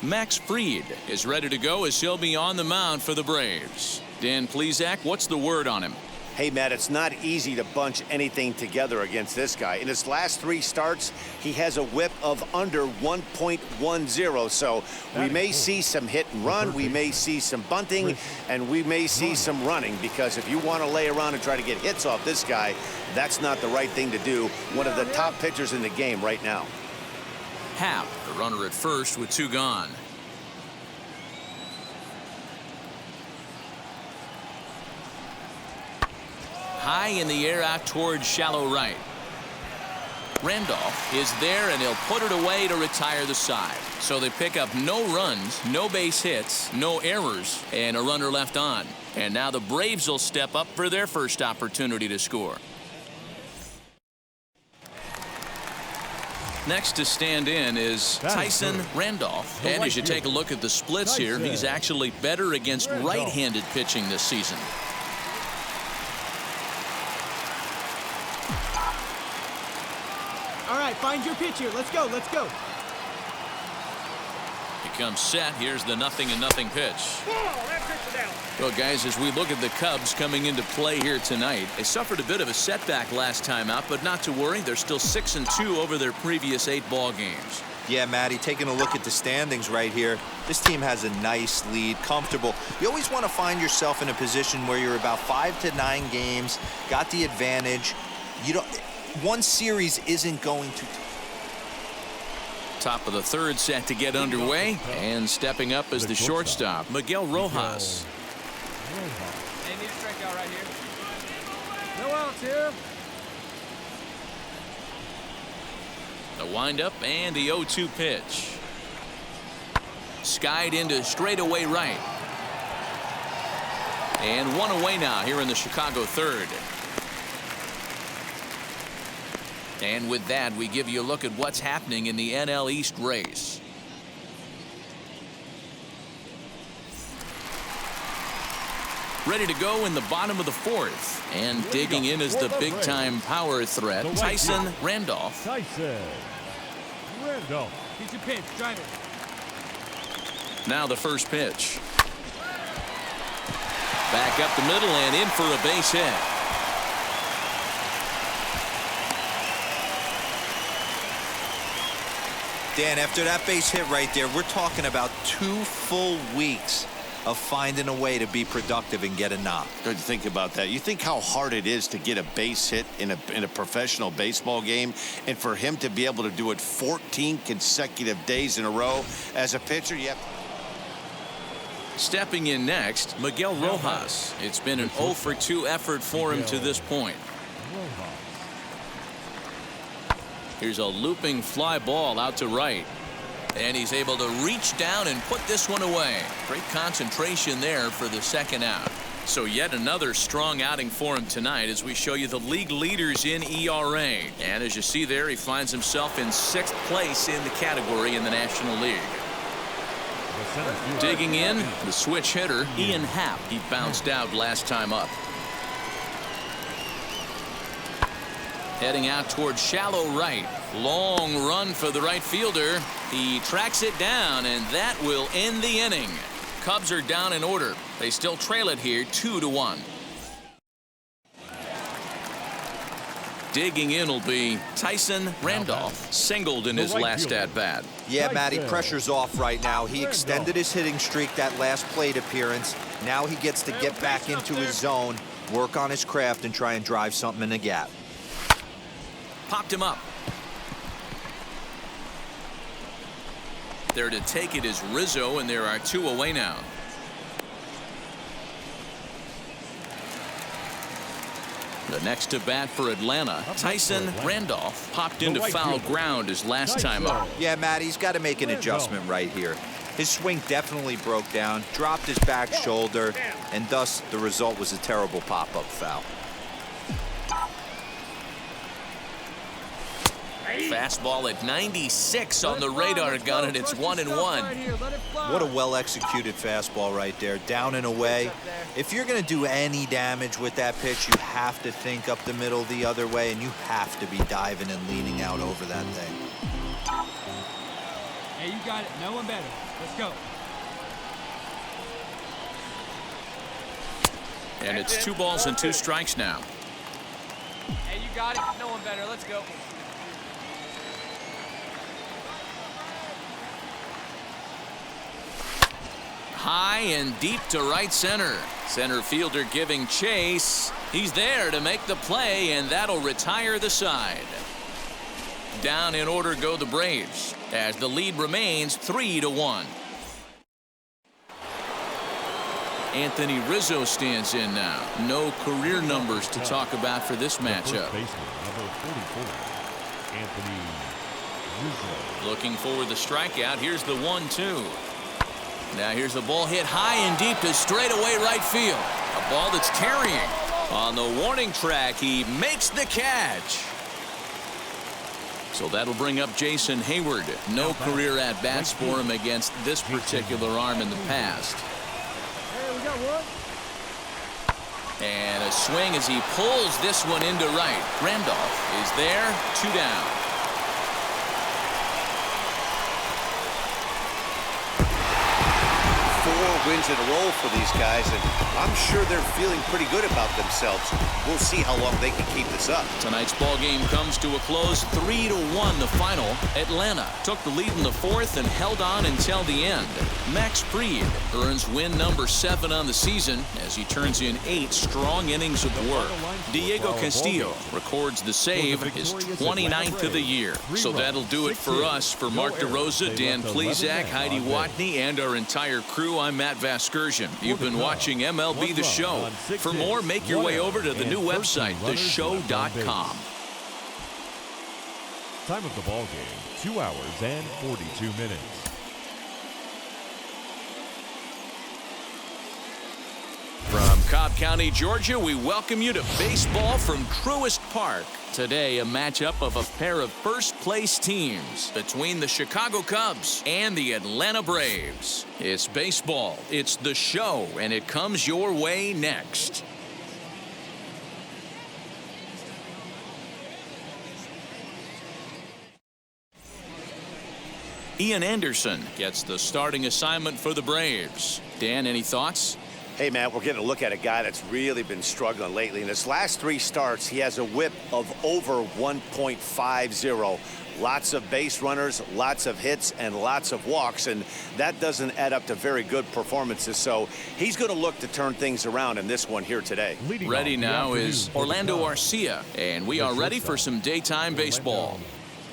Max Fried is ready to go as he'll be on the mound for the Braves. Dan Plezak, what's the word on him? Hey, Matt, it's not easy to bunch anything together against this guy. In his last 3 starts, he has a whip of under 1.10. So we may see some hit and run, we may see some bunting, and we may see some running, because if you want to lay around and try to get hits off this guy, that's not the right thing to do. One of the top pitchers in the game right now. Happ, the runner at first with 2 gone. High in the air out towards shallow right. Randolph is there, and he'll put it away to retire the side. So they pick up no runs, no base hits, no errors, and a runner left on. And now the Braves will step up for their first opportunity to score. Next to stand in is Tyson Randolph. And as you take a look at the splits here, he's actually better against right-handed pitching this season. All right, find your pitch here. Let's go, let's go. He comes set. Here's the 0-0 pitch. Well, guys, as we look at the Cubs coming into play here tonight, they suffered a bit of a setback last time out, but not to worry. They're still 6-2 over their previous 8 ball games. Yeah, Matty, taking a look at the standings right here, this team has a nice lead, comfortable. You always want to find yourself in a position where you're about 5 to 9 games, got the advantage. You don't. One series isn't going to. Top of the 3rd set to get underway, and stepping up is the shortstop, Miguel Rojas. They need a strikeout right here. No outs here. The windup and the 0-2 pitch. Skied into straightaway right. And 1 away now here in the Chicago 3rd. And with that, we give you a look at what's happening in the NL East race. Ready to go in the bottom of the 4th. And digging in is the big-time power threat, Tyson Randolph. Tyson Randolph. Here's your pitch. Drive it. Now the first pitch. Back up the middle and in for a base hit. Dan, after that base hit right there, we're talking about 2 full weeks of finding a way to be productive and get a knock. Good to think about that. You think how hard it is to get a base hit in a professional baseball game, and for him to be able to do it 14 consecutive days in a row as a pitcher. Yep. Stepping in next, Miguel Rojas. It's been an 0-for-2 effort for him to this point. Here's a looping fly ball out to right. And he's able to reach down and put this one away. Great concentration there for the second out. So yet another strong outing for him tonight as we show you the league leaders in ERA. And as you see there, he finds himself in 6th place in the category in the National League. Digging in, the switch hitter, Ian Happ. He bounced out last time up. Heading out towards shallow right. Long run for the right fielder. He tracks it down, and that will end the inning. Cubs are down in order. They still trail it here 2-1. Digging in will be Tyson Randolph. Singled in his last at-bat. Yeah, Matty, pressure's off right now. He extended his hitting streak that last plate appearance. Now he gets to get back into his zone, work on his craft, and try and drive something in the gap. Popped him up. There to take it is Rizzo, and there are 2 away now. The next to bat for Atlanta, Tyson Randolph, popped into foul ground his last time up. Yeah, Matt, he's got to make an adjustment right here. His swing definitely broke down, dropped his back shoulder, and thus the result was a terrible pop-up foul. Fastball at 96 on the radar gun, and it's 1-1. What a well-executed fastball right there, down and away. If you're going to do any damage with that pitch, you have to think up the middle the other way, and you have to be diving and leaning out over that thing. Hey, you got it. No one better. Let's go. And it's 2 balls and 2 strikes now. Hey, you got it. No one better. Let's go. High and deep to right center. Center fielder giving chase. He's there to make the play, and that'll retire the side. Down in order go the Braves as the lead remains 3-1. Anthony Rizzo stands in now. No career numbers to talk about for this matchup. Looking for the strikeout. Here's the 1-2. Now here's the ball hit high and deep to straightaway right field. A ball that's carrying. On the warning track, he makes the catch. So that'll bring up Jason Hayward. No career at-bats for him against this particular arm in the past. Hey, we got one. And a swing as he pulls this one into right. Randolph is there, 2 down. Wins in a row for these guys, and I'm sure they're feeling pretty good about themselves. We'll see how long they can keep this up. Tonight's ball game comes to a close, 3-1 the final. Atlanta took the lead in the 4th and held on until the end. Max Fried earns win number 7 on the season as he turns in 8 strong innings of work. Diego Castillo records the save, his 29th of the year. So that'll do it for us. For Mark DeRosa, Dan Plezak, Heidi Watney, and our entire crew, I'm Matt Vasgersian. You've been watching MLB The Show. For more, make your way over to the new website, theshow.com. Time of the ball game, 2 hours and 42 minutes. From Cobb County, Georgia, we welcome you to baseball from Truist Park. Today, a matchup of a pair of first-place teams between the Chicago Cubs and the Atlanta Braves. It's baseball, it's the show, and it comes your way next. Ian Anderson gets the starting assignment for the Braves. Dan, any thoughts? Hey, Matt, we're getting a look at a guy that's really been struggling lately. In his last 3 starts, he has a whip of over 1.50. Lots of base runners, lots of hits, and lots of walks, and that doesn't add up to very good performances. So he's going to look to turn things around in this one here today. Ready now is Orlando Arcia, and we are ready for some daytime baseball.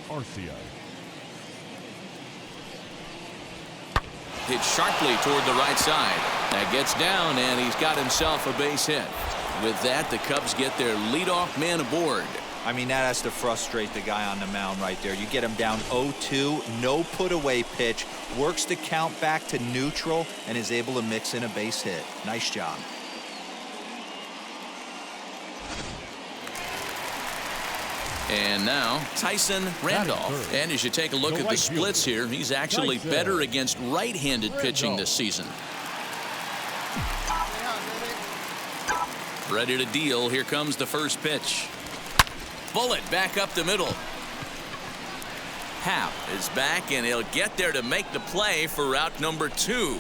Arcia. Hit sharply toward the right side. That gets down, and he's got himself a base hit. With that, the Cubs get their leadoff man aboard. I mean, that has to frustrate the guy on the mound right there. You get him down 0-2, no put-away pitch, works the count back to neutral, and is able to mix in a base hit. Nice job. And now Tyson Randolph. And as you take a look at the splits here, he's actually better against right-handed pitching this season. Ready to deal. Here comes the first pitch. Bullet back up the middle. Happ is back, and he'll get there to make the play for route number 2.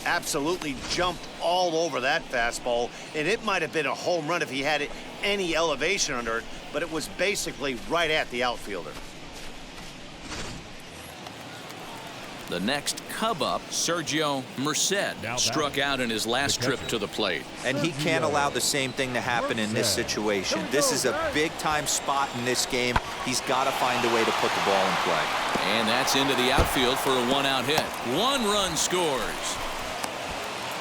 Absolutely jumped all over that fastball, and it might have been a home run if he had any elevation under it, but it was basically right at the outfielder. The next Cub up, Sergio Merced, struck out in his last trip to the plate. And he can't allow the same thing to happen in this situation. This is a big-time spot in this game. He's got to find a way to put the ball in play. And that's into the outfield for a one-out hit. 1 run scores.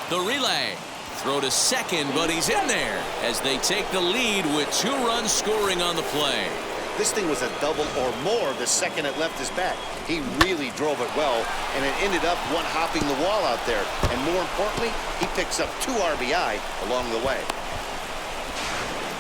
The relay. Throw to second, but he's in there as they take the lead with 2 runs scoring on the play. This thing was a double or more the second it left his bat. He really drove it well, and it ended up one-hopping the wall out there. And more importantly, he picks up 2 RBI along the way.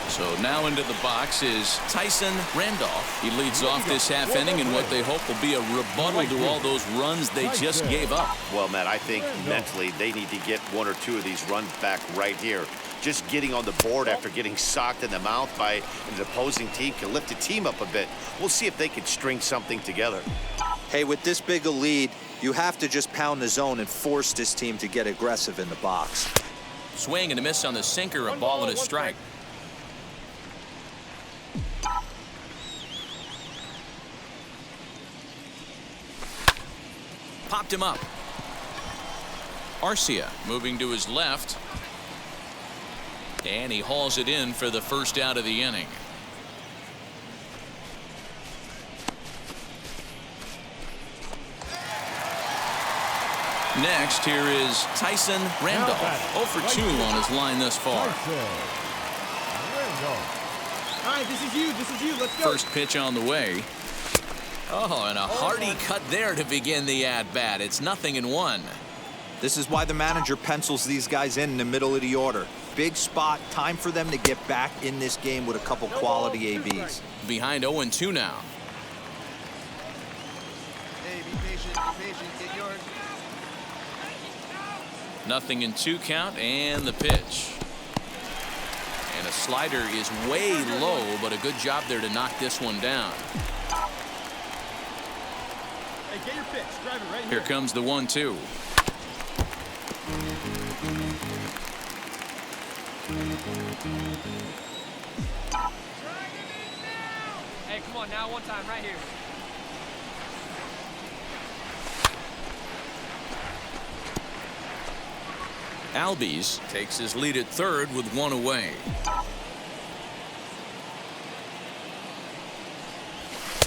So now into the box is Tyson Randolph. He leads off this half inning in what they hope will be a rebuttal to all those runs they just gave up. Well, Matt, I think mentally they need to get 1 or 2 of these runs back right here. Just getting on the board after getting socked in the mouth by an opposing team can lift the team up a bit. We'll see if they can string something together. Hey, with this big a lead, you have to just pound the zone and force this team to get aggressive in the box. Swing and a miss on the sinker, a ball and a strike. Popped him up. Arcia moving to his left. And he hauls it in for the first out of the inning. Next, here is Tyson Randolph. 0 for 2 on his line thus far. All right, this is you. Let's go. First pitch on the way. Oh, and a hearty cut there to begin the at-bat. It's 0-1. This is why the manager pencils these guys in the middle of the order. Big spot, time for them to get back in this game with a couple quality ABs. Behind 0-2 now. Hey, be patient, get yours. 0-2 count, and the pitch. And a slider is way low, but a good job there to knock this one down. Hey, get your pitch. Drive it right Here comes the 1-2. Hey, come on now, one time, right here. Albies takes his lead at third with 1 away.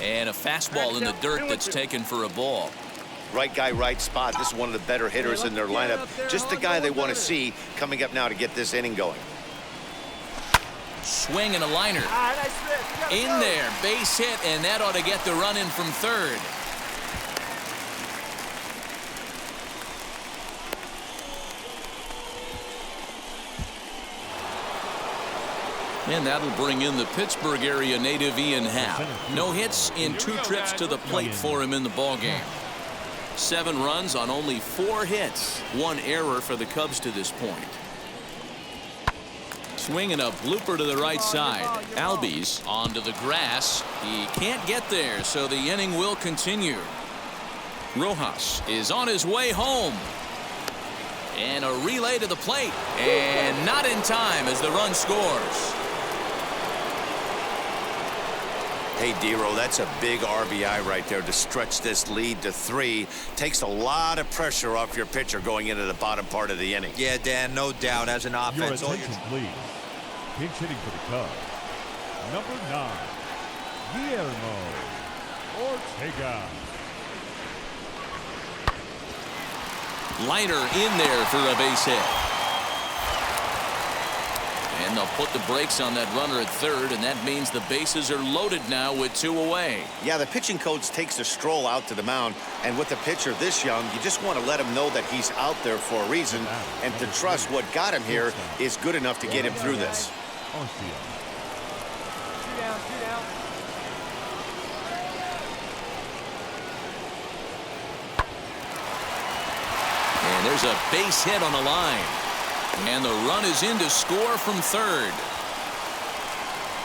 And a fastball in the dirt that's taken for a ball. Right guy, right spot. This is one of the better hitters in their lineup. Just the guy they want to see coming up now to get this inning going. Swing and a liner. In there, base hit, and that ought to get the run in from third. And that'll bring in the Pittsburgh area native Ian Happ. No hits in 2 trips to the plate for him in the ballgame. 7 runs on only 4 hits. 1 error for the Cubs to this point. Swinging a blooper to the right side. Albies onto the grass. He can't get there, so the inning will continue. Rojas is on his way home. And a relay to the plate. And not in time as the run scores. Hey, Dero, that's a big RBI right there to stretch this lead to 3. Takes a lot of pressure off your pitcher going into the bottom part of the inning. Yeah, Dan, no doubt. As an offense, your attention, please. Pinch hitting for the Cubs, number 9, Guillermo Ortega. Liner in there for a base hit. And And they'll put the brakes on that runner at third, and that means the bases are loaded now with 2 away. Yeah, the pitching coach takes a stroll out to the mound, and with the pitcher this young, you just want to let him know that he's out there for a reason, and to trust what got him here is good enough to get him through this. 2 down, 2 down. And there's a base hit on the line. And the run is in to score from third.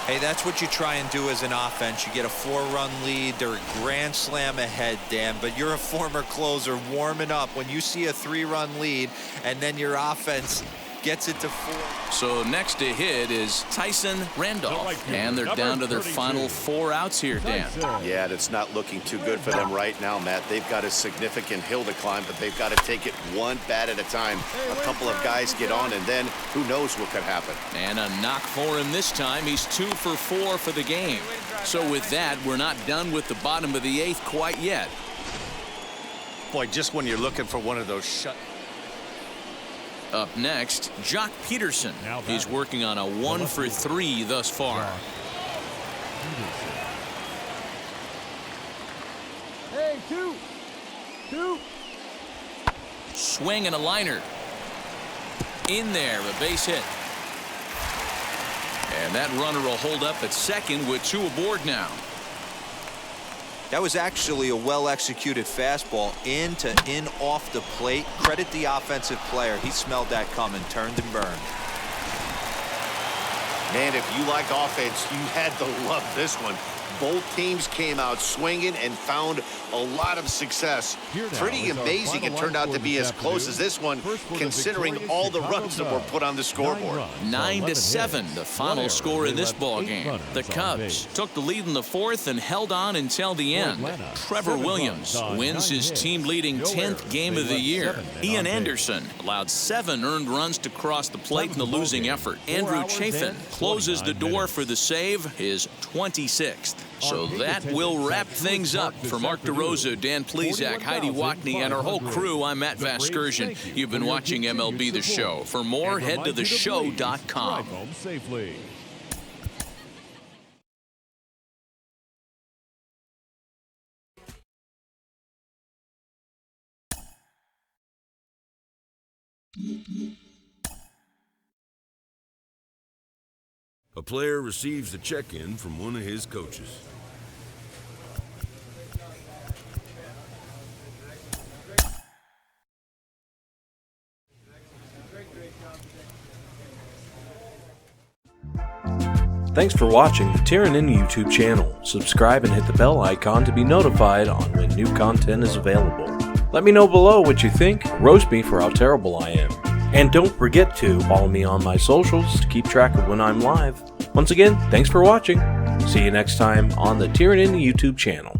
Hey, that's what you try and do as an offense. You get a 4-run lead. They're a grand slam ahead, Dan, but you're a former closer warming up when you see a 3-run lead and then your offense gets it to 4. So next to hit is Tyson Randolph. And they're down to their final 4 outs here, Dan. Yeah, that's not looking too good for them right now, Matt. They've got a significant hill to climb, but they've got to take it one bat at a time. A couple of guys get on, and then who knows what could happen. And a knock for him this time. He's 2 for 4 for the game. So with that, we're not done with the bottom of the 8th quite yet. Boy, just when you're looking for one of those shut. Up next, Jock Peterson. He's working on a 1 for 3 thus far. Hey, 2. Swing and a liner. In there, a base hit. And that runner will hold up at second with 2 aboard now. That was actually a well-executed fastball in off the plate. Credit the offensive player. He smelled that coming, turned and burned. Man, if you like offense, you had to love this one. Both teams came out swinging and found a lot of success. Pretty amazing it turned out to be as close as this one, considering all the runs that were put on the scoreboard. 9-7, the final score in this ball game. The Cubs took the lead in the 4th and held on until the end. Trevor Williams wins his team-leading 10th game of the year. Ian Anderson allowed 7 earned runs to cross the plate in the losing effort. Andrew Chafin closes the door for the save, his 26th. So that will wrap things up. For Mark DeRosa, Dan Plesac, Heidi Wackney, and our whole crew, I'm Matt Vasgersian. You've been watching MLB The Show. For more, head to theshow.com. A player receives a check-in from one of his coaches. Thanks for watching the Tieranen YouTube channel. Subscribe and hit the bell icon to be notified on when new content is available. Let me know below what you think. Roast me for how terrible I am. And don't forget to follow me on my socials to keep track of when I'm live. Once again, thanks for watching. See you next time on the Tieranen YouTube channel.